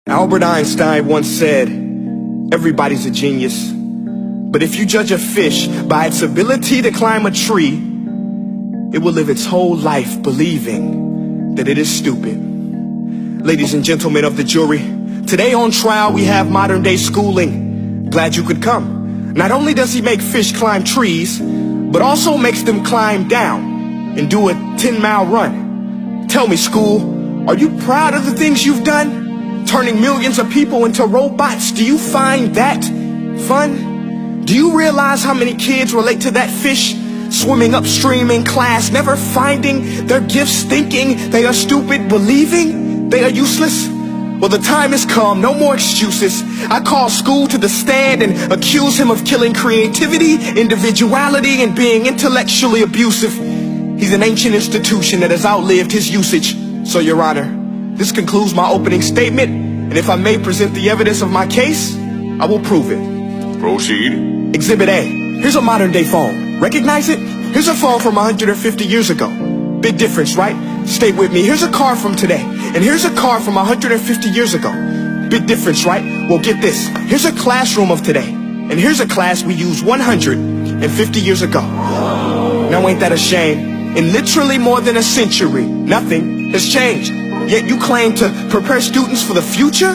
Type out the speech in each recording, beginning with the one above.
Albert Einstein once said, everybody's a genius, but if you judge a fish by its ability to climb a tree, it will live its whole life believing that it is stupid. Ladies and gentlemen of the jury, today on trial we have modern day schooling. Glad you could come. Not only does he make fish climb trees, but also makes them climb down and do a 10-mile run. Tell me, school, are you proud of the things you've done? Turning millions of people into robots, do you find that fun? Do you realize how many kids relate to that fish swimming upstream in class, never finding their gifts, thinking they are stupid, believing they are useless? Well, the time has come, no more excuses. I call school to the stand and accuse him of killing creativity, individuality, and being intellectually abusive. He's an ancient institution that has outlived his usage. So, Your Honor, this concludes my opening statement, and if I may present the evidence of my case, I will prove it. Proceed. Exhibit A. Here's a modern day phone. Recognize it? Here's a phone from 150 years ago. Big difference, right? Stay with me. Here's a car from today, and here's a car from 150 years ago. Big difference, right? Well, get this. Here's a classroom of today, and here's a class we used 150 years ago. Now ain't that a shame? In literally more than a century, nothing has changed. Yet you claim to prepare students for the future?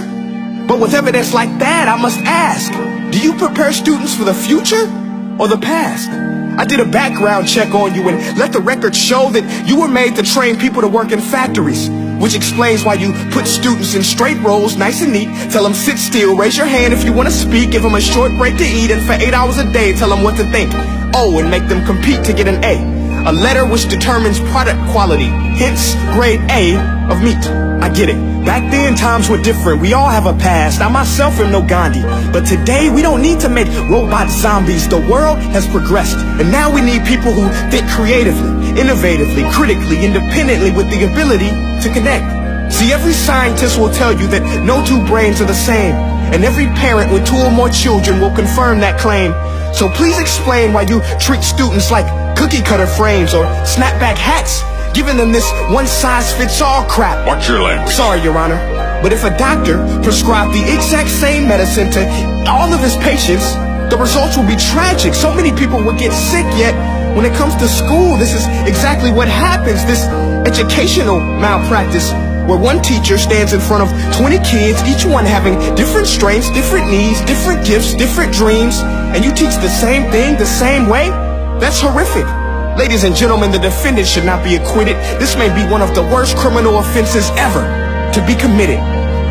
But with evidence like that, I must ask, do you prepare students for the future or the past? I did a background check on you and let the record show that you were made to train people to work in factories, which explains why you put students in straight rows, nice and neat, tell them sit still, raise your hand if you want to speak, give them a short break to eat, and for 8 hours a day tell them what to think. Oh, and make them compete to get an A letter which determines product quality, hence grade A of meat. I get it. Back then, times were different. We all have a past. I myself am no Gandhi. But today, we don't need to make robot zombies. The world has progressed. And now we need people who think creatively, innovatively, critically, independently, with the ability to connect. See, every scientist will tell you that no two brains are the same. And every parent with 2 or more children will confirm that claim. So please explain why you treat students like cookie cutter frames or snapback hats, giving them this one-size-fits-all crap. Watch your language. Sorry, Your Honor, but if a doctor prescribed the exact same medicine to all of his patients, the results will be tragic. So many people will get sick, yet when it comes to school, this is exactly what happens. This educational malpractice, where one teacher stands in front of 20 kids, each one having different strengths, different needs, different gifts, different dreams, and you teach the same thing the same way? That's horrific. Ladies and gentlemen, the defendant should not be acquitted. This may be one of the worst criminal offenses ever to be committed.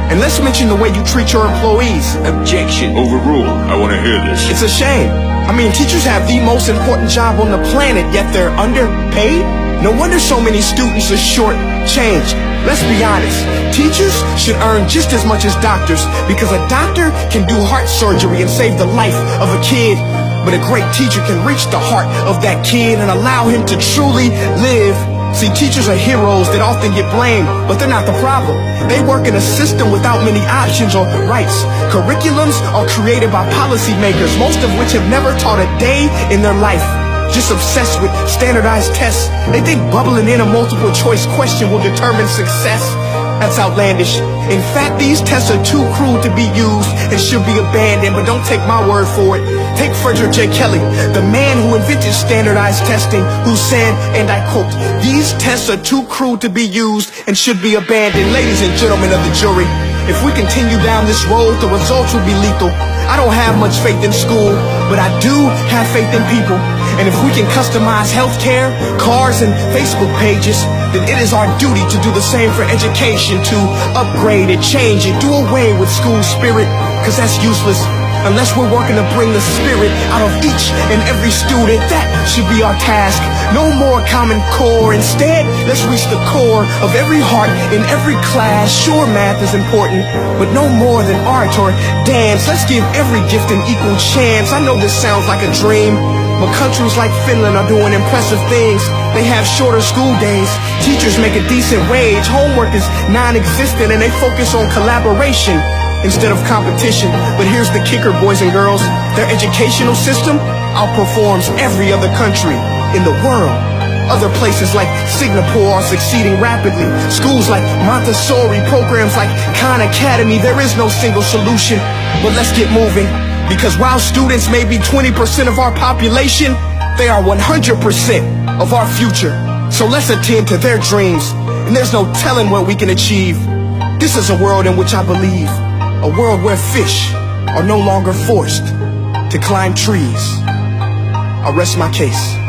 And let's mention the way you treat your employees. Objection. Overruled. I want to hear this. It's a shame. I mean, teachers have the most important job on the planet, yet they're underpaid? No wonder so many students are short-changed. Let's be honest. Teachers should earn just as much as doctors, because a doctor can do heart surgery and save the life of a kid. But a great teacher can reach the heart of that kid and allow him to truly live. See, teachers are heroes that often get blamed, but they're not the problem. They work in a system without many options or rights. Curriculums are created by policymakers, most of which have never taught a day in their life. Just obsessed with standardized tests. They think bubbling in a multiple choice question will determine success. That's outlandish. In fact, these tests are too cruel to be used and should be abandoned, but don't take my word for it. Take Frederick J. Kelly, the man who invented standardized testing, who said, and I quote, "These tests are too cruel to be used and should be abandoned." Ladies and gentlemen of the jury, if we continue down this road, the results will be lethal. I don't have much faith in school, but I do have faith in people. And if we can customize healthcare, cars, and Facebook pages, then it is our duty to do the same for education, to upgrade it, change it, do away with school spirit, because that's useless. Unless we're working to bring the spirit out of each and every student, that should be our task. No more Common Core. Instead, let's reach the core of every heart in every class. Sure, math is important, but no more than art or dance. Let's give every gift an equal chance. I know this sounds like a dream, but countries like Finland are doing impressive things. They have shorter school days. Teachers make a decent wage. Homework is non-existent, and they focus on collaboration instead of competition. But here's the kicker, boys and girls. Their educational system outperforms every other country in the world. Other places like Singapore are succeeding rapidly. Schools like Montessori, programs like Khan Academy. There is no single solution, but let's get moving. Because while students may be 20% of our population, they are 100% of our future. So let's attend to their dreams, and there's no telling what we can achieve. This is a world in which I believe, a world where fish are no longer forced to climb trees. I rest my case.